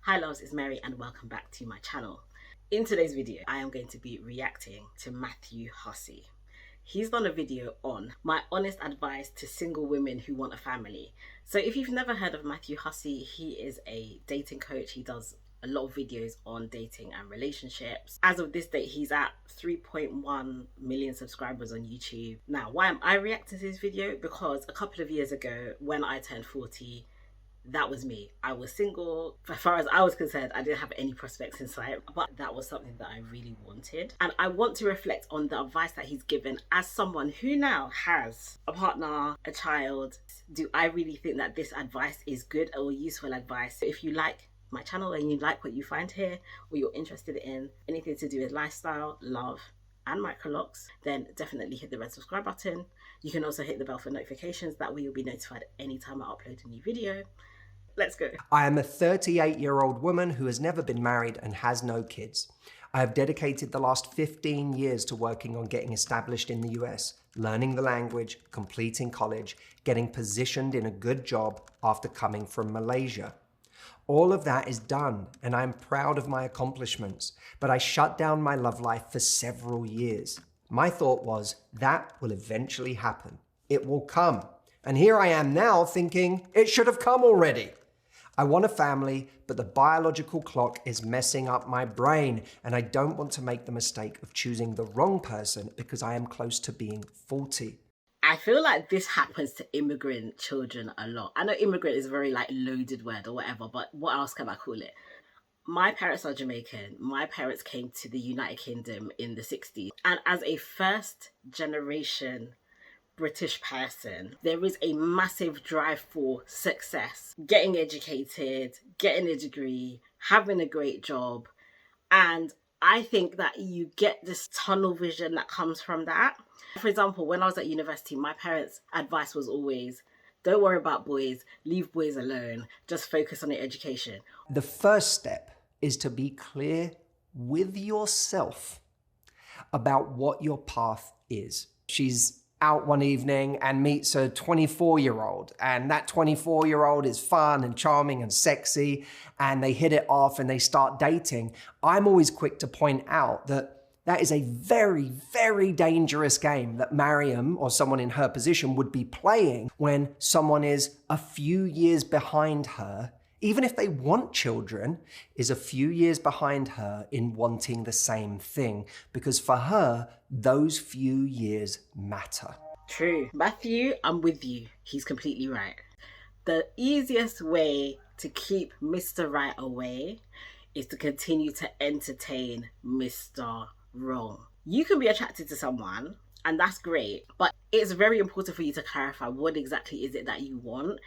Hi loves, it's Mary and welcome back to my channel. In today's video, I am going to be reacting to Matthew Hussey. He's done a video on my honest advice to single women who want a family. So if you've never heard of Matthew Hussey, he is a dating coach. He does a lot of videos on dating and relationships. As of this date, he's at 3.1 million subscribers on YouTube. Now, why am I reacting to this video? Because a couple of years ago, when I turned 40, that was me. I was single. As far as I was concerned, I didn't have any prospects in sight, but that was something that I really wanted. And I want to reflect on the advice that he's given as someone who now has a partner, a child. Do I really think that this advice is good or useful advice? If you like my channel and you like what you find here, or you're interested in anything to do with lifestyle, love, and microlocs, then definitely hit the red subscribe button. You can also hit the bell for notifications. That way you'll be notified anytime I upload a new video. Let's go. I am a 38-year-old woman who has never been married and has no kids. I have dedicated the last 15 years to working on getting established in the US, learning the language, completing college, getting positioned in a good job after coming from Malaysia. All of that is done, and I'm proud of my accomplishments, but I shut down my love life for several years. My thought was, that will eventually happen. It will come. And here I am now thinking, it should have come already. I want a family, but the biological clock is messing up my brain, and I don't want to make the mistake of choosing the wrong person because I am close to being 40. I feel like this happens to immigrant children a lot. I know immigrant is a very loaded word or whatever, but what else can I call it? My parents are Jamaican. My parents came to the United Kingdom in the 60s. And as a first generation British person, there is a massive drive for success, getting educated, getting a degree, having a great job. And I think that you get this tunnel vision that comes from that. For example, when I was at university, my parents' advice was always, don't worry about boys, leave boys alone, just focus on your education. The first step is to be clear with yourself about what your path is. She's out one evening and meets a 24-year-old, and that 24-year-old is fun and charming and sexy, and they hit it off and they start dating. I'm always quick to point out that that is a very, very dangerous game that Mariam or someone in her position would be playing when someone is a few years behind her, even if they want children, is a few years behind her in wanting the same thing, because for her, those few years matter. True. Matthew, I'm with you. He's completely right. The easiest way to keep Mr. Right away is to continue to entertain Mr. Wrong. You can be attracted to someone, and that's great, but it's very important for you to clarify what exactly is it that you want.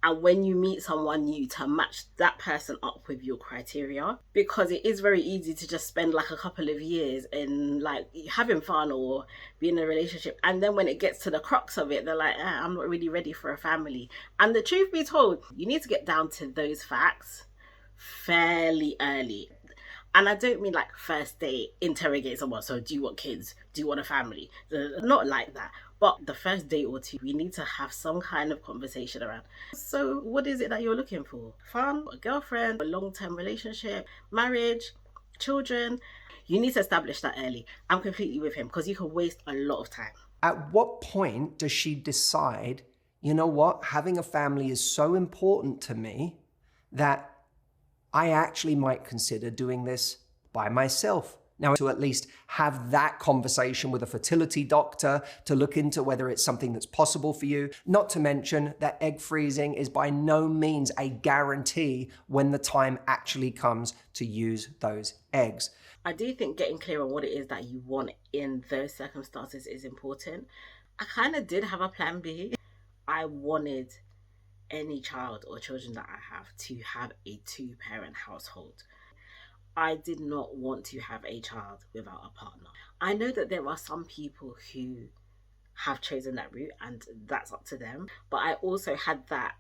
And when you meet someone new, to match that person up with your criteria, because it is very easy to just spend a couple of years in having fun or be in a relationship. And then when it gets to the crux of it, they're like, I'm not really ready for a family. And the truth be told, you need to get down to those facts fairly early. And I don't mean first date, interrogate someone. So do you want kids? Do you want a family? Not like that. But the first date or two, we need to have some kind of conversation around. So what is it that you're looking for? Fun, a girlfriend, a long-term relationship, marriage, children? You need to establish that early. I'm completely with him, because you can waste a lot of time. At what point does she decide, you know what, having a family is so important to me that I actually might consider doing this by myself? Now, to at least have that conversation with a fertility doctor to look into whether it's something that's possible for you. Not to mention that egg freezing is by no means a guarantee when the time actually comes to use those eggs. I do think getting clear on what it is that you want in those circumstances is important. I kind of did have a plan B. I wanted any child or children that I have to have a two-parent household. I did not want to have a child without a partner. I know that there are some people who have chosen that route, and that's up to them. But I also had that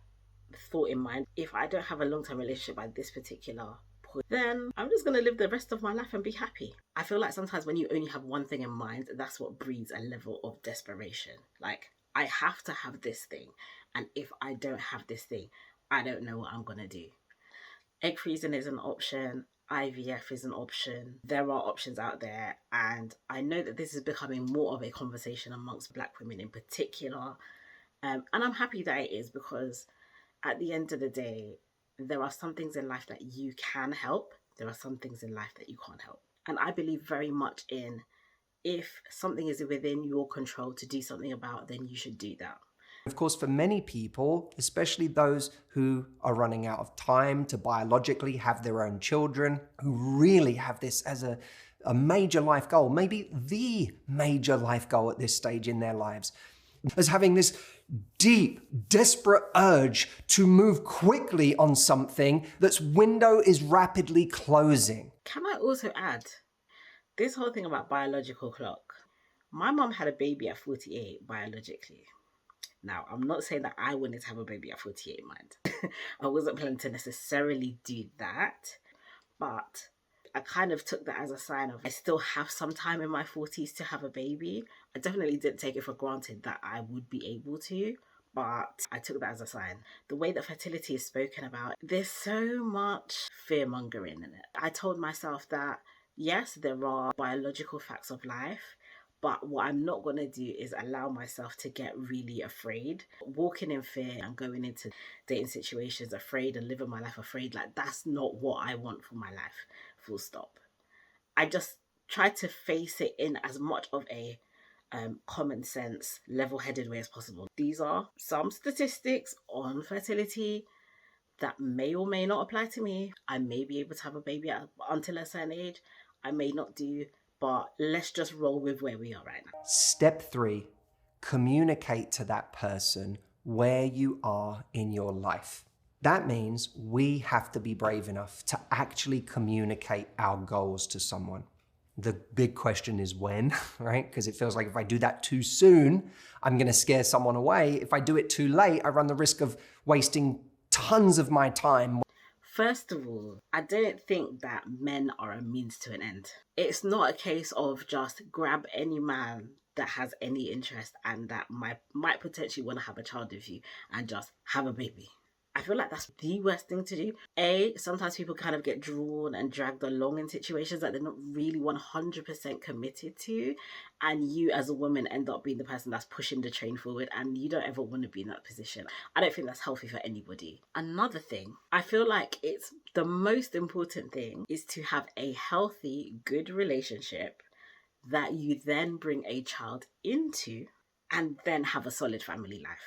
thought in mind. If I don't have a long-term relationship by this particular point, then I'm just going to live the rest of my life and be happy. I feel like sometimes when you only have one thing in mind, that's what breeds a level of desperation. I have to have this thing. And if I don't have this thing, I don't know what I'm going to do. Egg freezing is an option. IVF is an option. There are options out there, and I know that this is becoming more of a conversation amongst Black women in particular. And I'm happy that it is, because at the end of the day, there are some things in life that you can help. There are some things in life that you can't help. And I believe very much in, if something is within your control to do something about, then you should do that. Of course, for many people, especially those who are running out of time to biologically have their own children, who really have this as a major life goal, maybe the major life goal at this stage in their lives, as having this deep, desperate urge to move quickly on something that's window is rapidly closing. Can I also add, this whole thing about biological clock, my mom had a baby at 48 biologically. Now, I'm not saying that I wanted to have a baby at 48, mind. I wasn't planning to necessarily do that, but I kind of took that as a sign of, I still have some time in my 40s to have a baby. I definitely didn't take it for granted that I would be able to, but I took that as a sign. The way that fertility is spoken about, there's so much fear-mongering in it. I told myself that, yes, there are biological facts of life, but what I'm not going to do is allow myself to get really afraid. Walking in fear and going into dating situations afraid and living my life afraid, like, that's not what I want for my life, full stop. I just try to face it in as much of a common sense, level-headed way as possible. These are some statistics on fertility that may or may not apply to me. I may be able to have a baby until a certain age. I may not do, but let's just roll with where we are right now. Step 3, communicate to that person where you are in your life. That means we have to be brave enough to actually communicate our goals to someone. The big question is when, right? Because it feels like if I do that too soon, I'm going to scare someone away. If I do it too late, I run the risk of wasting tons of my time. First of all, I don't think that men are a means to an end. It's not a case of just grab any man that has any interest and that might potentially want to have a child with you and just have a baby. I feel like that's the worst thing to do. Sometimes people kind of get drawn and dragged along in situations that they're not really 100% committed to. And you as a woman end up being the person that's pushing the train forward, and you don't ever want to be in that position. I don't think that's healthy for anybody. Another thing, I feel like it's the most important thing is to have a healthy, good relationship that you then bring a child into and then have a solid family life.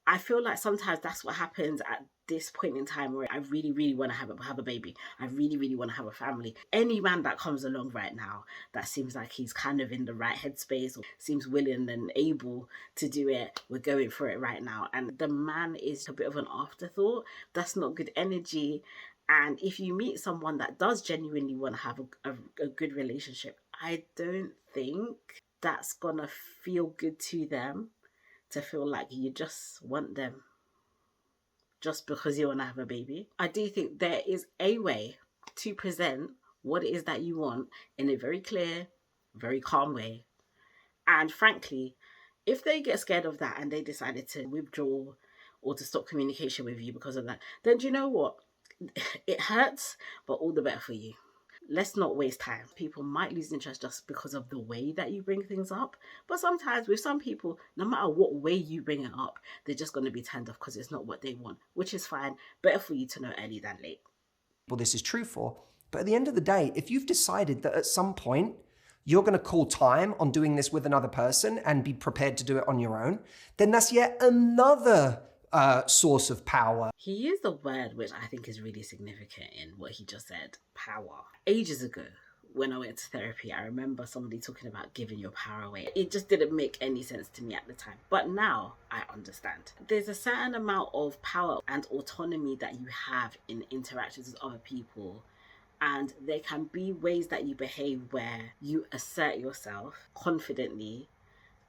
I feel like sometimes that's what happens at this point in time where I really, really want to have a baby. I really, really want to have a family. Any man that comes along right now that seems like he's kind of in the right headspace or seems willing and able to do it, we're going for it right now. And the man is a bit of an afterthought. That's not good energy. And if you meet someone that does genuinely want to have a good relationship, I don't think that's going to feel good to them, to feel like you just want them just because you want to have a baby. I do think there is a way to present what it is that you want in a very clear, very calm way. And frankly, if they get scared of that and they decided to withdraw or to stop communication with you because of that, then do you know what? It hurts, but all the better for you. Let's not waste time. People might lose interest just because of the way that you bring things up. But sometimes with some people, no matter what way you bring it up, they're just going to be turned off because it's not what they want, which is fine. Better for you to know early than late. Well, this is true for. But at the end of the day, if you've decided that at some point you're going to call time on doing this with another person and be prepared to do it on your own, then that's yet another source of power. He used a word which I think is really significant in what he just said, power. Ages ago, when I went to therapy, I remember somebody talking about giving your power away. It just didn't make any sense to me at the time. But now I understand. There's a certain amount of power and autonomy that you have in interactions with other people. And there can be ways that you behave where you assert yourself confidently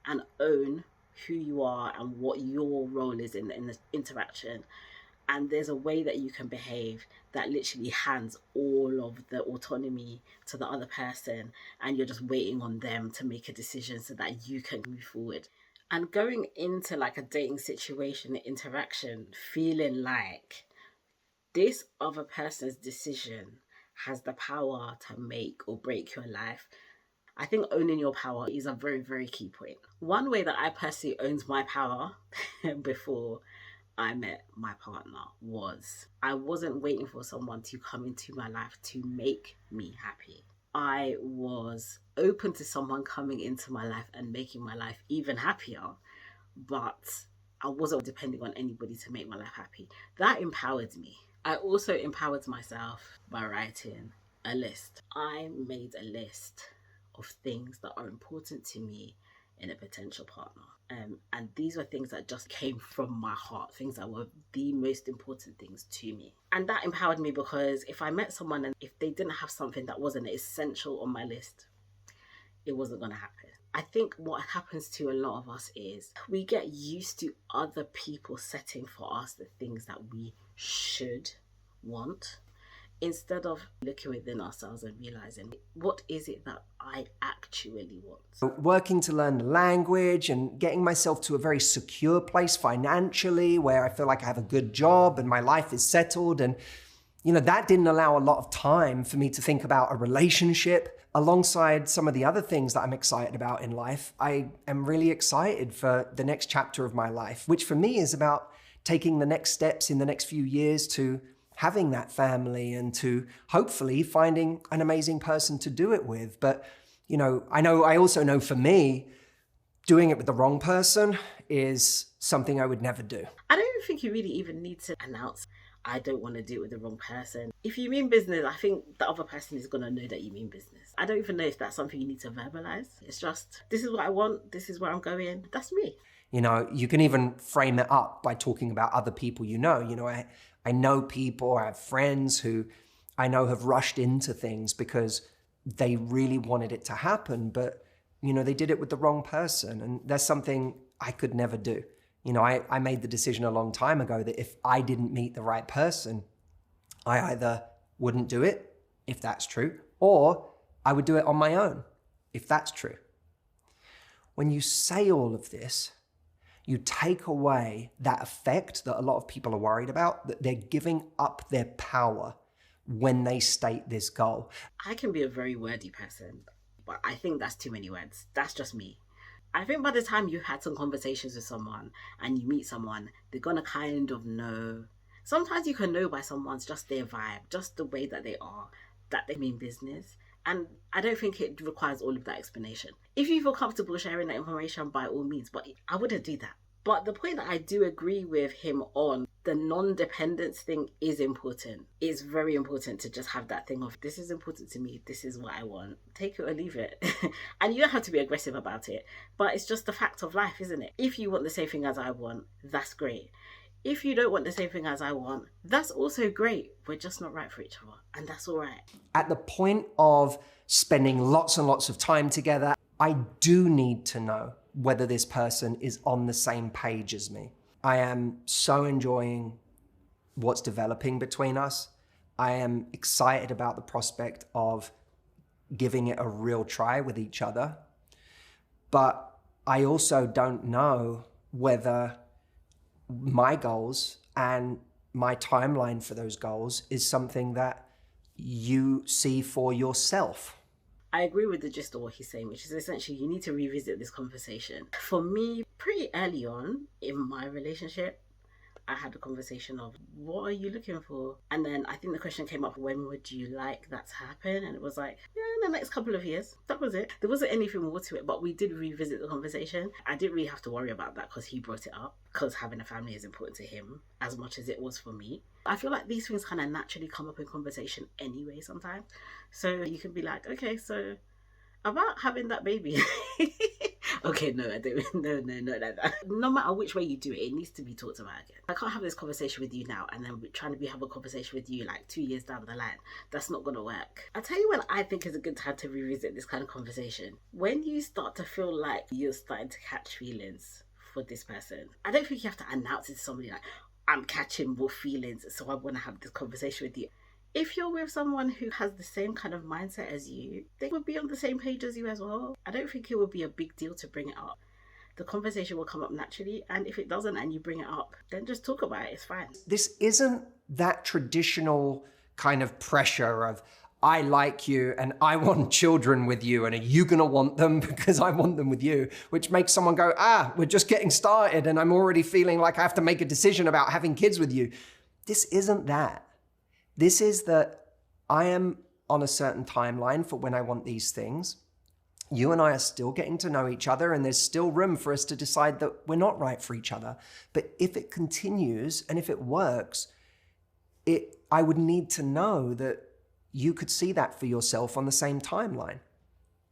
and own who you are and what your role is in the interaction. And there's a way that you can behave that literally hands all of the autonomy to the other person, and you're just waiting on them to make a decision so that you can move forward. And going into like a dating situation, interaction, feeling like This other person's decision has the power to make or break your life. I think owning your power is a very, very key point. One way that I personally owned my power before I met my partner was I wasn't waiting for someone to come into my life to make me happy. I was open to someone coming into my life and making my life even happier, but I wasn't depending on anybody to make my life happy. That empowered me. I also empowered myself by writing a list. I made a list of things that are important to me in a potential partner. And these were things that just came from my heart, things that were the most important things to me. And that empowered me because if I met someone and if they didn't have something that wasn't essential on my list, it wasn't going to happen. I think what happens to a lot of us is we get used to other people setting for us the things that we should want, instead of looking within ourselves and realizing, what is it that I actually want? Working to learn the language and getting myself to a very secure place financially where I feel like I have a good job and my life is settled. And, that didn't allow a lot of time for me to think about a relationship alongside some of the other things that I'm excited about in life. I am really excited for the next chapter of my life, which for me is about taking the next steps in the next few years to having that family and to hopefully finding an amazing person to do it with. But, I also know for me, doing it with the wrong person is something I would never do. I don't think you really even need to announce, I don't want to do it with the wrong person. If you mean business, I think the other person is going to know that you mean business. I don't even know if that's something you need to verbalize. It's just, this is what I want, this is where I'm going, that's me. You can even frame it up by talking about other people I know people, I have friends who I know have rushed into things because they really wanted it to happen, but, they did it with the wrong person. And that's something I could never do. I made the decision a long time ago that if I didn't meet the right person, I either wouldn't do it, if that's true, or I would do it on my own, if that's true. When you say all of this, you take away that effect that a lot of people are worried about, that they're giving up their power when they state this goal. I can be a very wordy person, but I think that's too many words. That's just me. I think by the time you've had some conversations with someone and you meet someone, they're going to kind of know. Sometimes you can know by someone's just their vibe, just the way that they are, that they mean business. And I don't think it requires all of that explanation. If you feel comfortable sharing that information, by all means, but I wouldn't do that. But the point that I do agree with him on, the non-dependence thing is important. It's very important to just have that thing of, this is important to me, this is what I want. Take it or leave it. And you don't have to be aggressive about it. But it's just the fact of life, isn't it? If you want the same thing as I want, that's great. If you don't want the same thing as I want, that's also great. We're just not right for each other. And that's all right. At the point of spending lots and lots of time together, I do need to know whether this person is on the same page as me. I am so enjoying what's developing between us. I am excited about the prospect of giving it a real try with each other. But I also don't know whether my goals and my timeline for those goals is something that you see for yourself. I agree with the gist of what he's saying, which is essentially you need to revisit this conversation. For me, pretty early on in my relationship, I had a conversation of, what are you looking for? And then I think the question came up, when would you like that to happen? And it was like, in the next couple of years. That was it. There wasn't anything more to it, but we did revisit the conversation. I didn't really have to worry about that because he brought it up, because having a family is important to him as much as it was for me. I feel like these things kind of naturally come up in conversation anyway sometimes. So you can be like, okay, so about having that baby. Okay, no, I don't. No, not like that. No matter which way you do it, it needs to be talked about again. I can't have this conversation with you now and then trying to have a conversation with you like 2 years down the line. That's not going to work. I'll tell you when I think is a good time to revisit this kind of conversation. When you start to feel like you're starting to catch feelings for this person. I don't think you have to announce it to somebody like, I'm catching more feelings, so I want to have this conversation with you. If you're with someone who has the same kind of mindset as you, they would be on the same page as you as well. I don't think it would be a big deal to bring it up. the conversation will come up naturally. And if it doesn't and you bring it up, then just talk about it. It's fine. This isn't that traditional kind of pressure of, I like you and I want children with you, and are you going to want them because I want them with you, which makes someone go, we're just getting started and I'm already feeling like I have to make a decision about having kids with you. This isn't that. This is that I am on a certain timeline for when I want these things. You and I are still getting to know each other, and there's still room for us to decide that we're not right for each other. But if it continues and if it works, I would need to know that you could see that for yourself on the same timeline,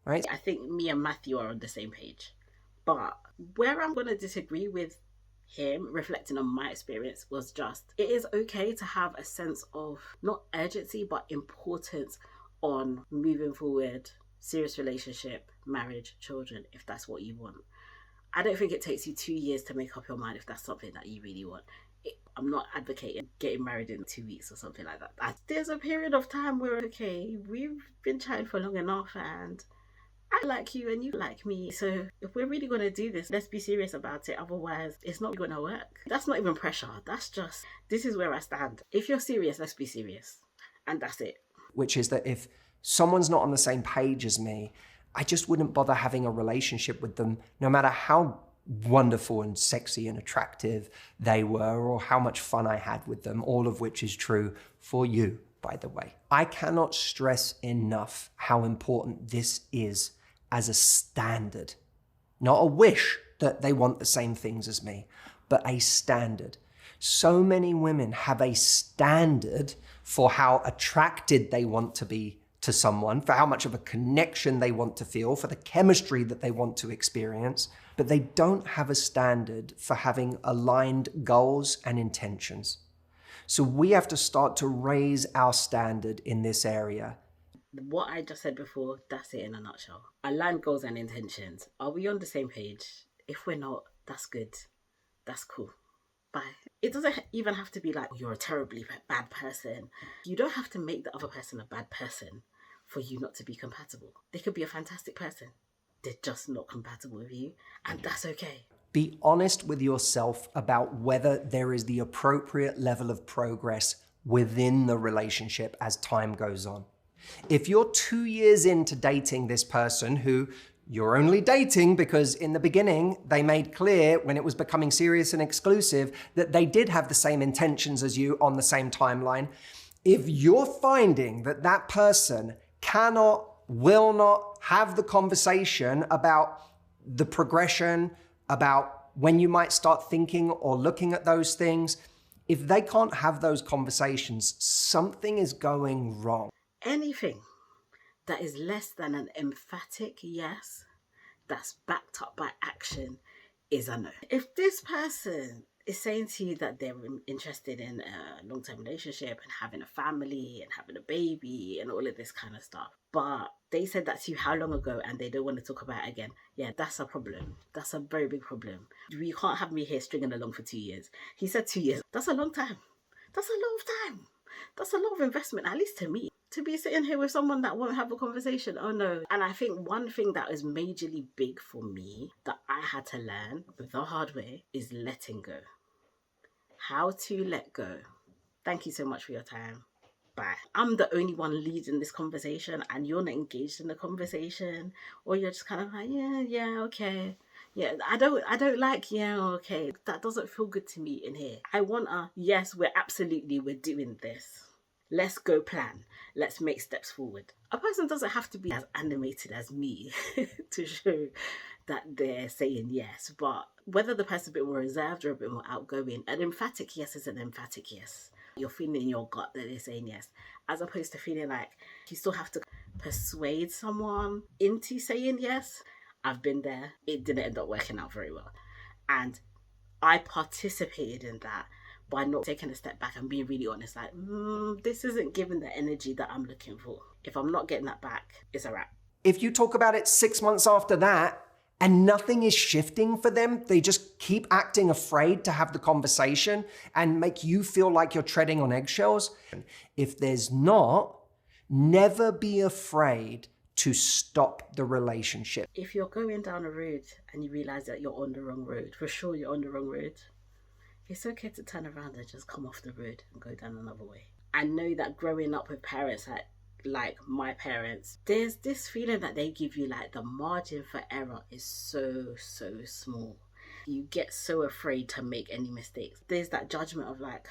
right? I think me and Matthew are on the same page. But where I'm going to disagree with him, reflecting on my experience, was just, it is okay to have a sense of not urgency, but importance on moving forward, serious relationship, marriage, children, if that's what you want. I don't think it takes you 2 years to make up your mind if that's something that you really want. I'm not advocating getting married in 2 weeks or something like that. There's a period of time where, okay, we've been chatting for long enough and I like you and you like me. So if we're really going to do this, let's be serious about it. Otherwise, it's not going to work. That's not even pressure. That's just, this is where I stand. If you're serious, let's be serious. And that's it. Which is that if someone's not on the same page as me, I just wouldn't bother having a relationship with them, no matter how wonderful and sexy and attractive they were, or how much fun I had with them, all of which is true for you, by the way. I cannot stress enough how important this is as a standard. Not a wish that they want the same things as me, but a standard. So many women have a standard for how attracted they want to be to someone, for how much of a connection they want to feel, for the chemistry that they want to experience, but they don't have a standard for having aligned goals and intentions. So we have to start to raise our standard in this area. What I just said before, that's it in a nutshell. Aligned goals and intentions. Are we on the same page? If we're not, that's good. That's cool. Bye. It doesn't even have to be like, you're a terribly bad person. You don't have to make the other person a bad person for you not to be compatible. They could be a fantastic person. They're just not compatible with you, and that's okay. Be honest with yourself about whether there is the appropriate level of progress within the relationship as time goes on. If you're 2 years into dating this person who you're only dating because in the beginning they made clear when it was becoming serious and exclusive that they did have the same intentions as you on the same timeline, if you're finding that that person cannot, will not have the conversation about the progression, about when you might start thinking or looking at those things, if they can't have those conversations, something is going wrong. Anything that is less than an emphatic yes, that's backed up by action, is a no. If this person is saying to you that they're interested in a long-term relationship and having a family and having a baby and all of this kind of stuff, but they said that to you how long ago and they don't want to talk about it again, yeah, that's a problem. That's a very big problem. You can't have me here stringing along for 2 years. He said 2 years. That's a long time. That's a lot of time. That's a lot of investment, at least to me. To be sitting here with someone that won't have a conversation, oh no. And I think one thing that is majorly big for me that I had to learn the hard way is letting go. How to let go. Thank you so much for your time. Bye. I'm the only one leading this conversation and you're not engaged in the conversation, or you're just kind of like, yeah, okay. Yeah, I don't like, yeah, okay. That doesn't feel good to me in here. I want yes, we're doing this. Let's go plan. Let's make steps forward. A person doesn't have to be as animated as me to show that they're saying yes, but whether the person's a bit more reserved or a bit more outgoing, an emphatic yes is an emphatic yes. You're feeling in your gut that they're saying yes, as opposed to feeling like you still have to persuade someone into saying yes. I've been there. It didn't end up working out very well. And I participated in that by not taking a step back and being really honest, like, this isn't giving the energy that I'm looking for. If I'm not getting that back, it's a wrap. If you talk about it 6 months after that and nothing is shifting for them, they just keep acting afraid to have the conversation and make you feel like you're treading on eggshells. If there's not, never be afraid to stop the relationship. If you're going down a road and you realize that you're on the wrong road, for sure you're on the wrong road, it's okay to turn around and just come off the road and go down another way. I know that growing up with parents like my parents, there's this feeling that they give you, like the margin for error is so small. You get so afraid to make any mistakes. There's that judgment of like,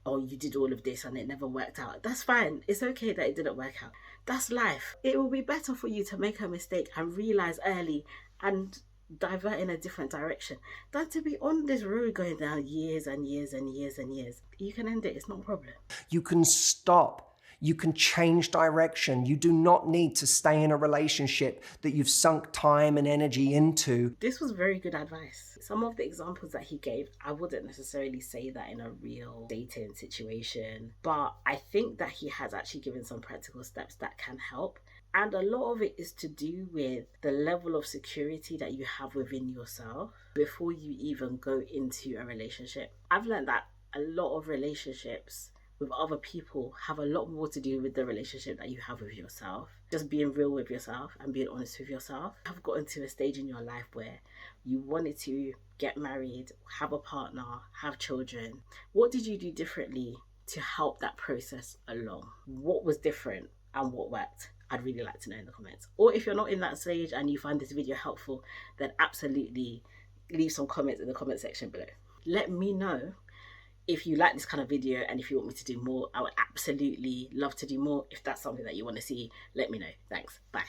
oh, you did all of this and it never worked out. That's fine. It's okay that it didn't work out. That's life. It will be better for you to make a mistake and realize early and divert in a different direction than to be on this road going down years and years and years and years. You can end it. It's not a problem. You can stop. You can change direction. You do not need to stay in a relationship that you've sunk time and energy into. This was very good advice. Some of the examples that he gave, I wouldn't necessarily say that in a real dating situation, but I think that he has actually given some practical steps that can help. And a lot of it is to do with the level of security that you have within yourself before you even go into a relationship. I've learned that a lot of relationships with other people have a lot more to do with the relationship that you have with yourself. Just being real with yourself and being honest with yourself. I've gotten to a stage in your life where you wanted to get married, have a partner, have children. What did you do differently to help that process along? What was different and what worked? I'd really like to know in the comments. Or if you're not in that stage and you find this video helpful, then absolutely leave some comments in the comment section below. Let me know if you like this kind of video and if you want me to do more. I would absolutely love to do more. If that's something that you want to see, let me know. Thanks. Bye.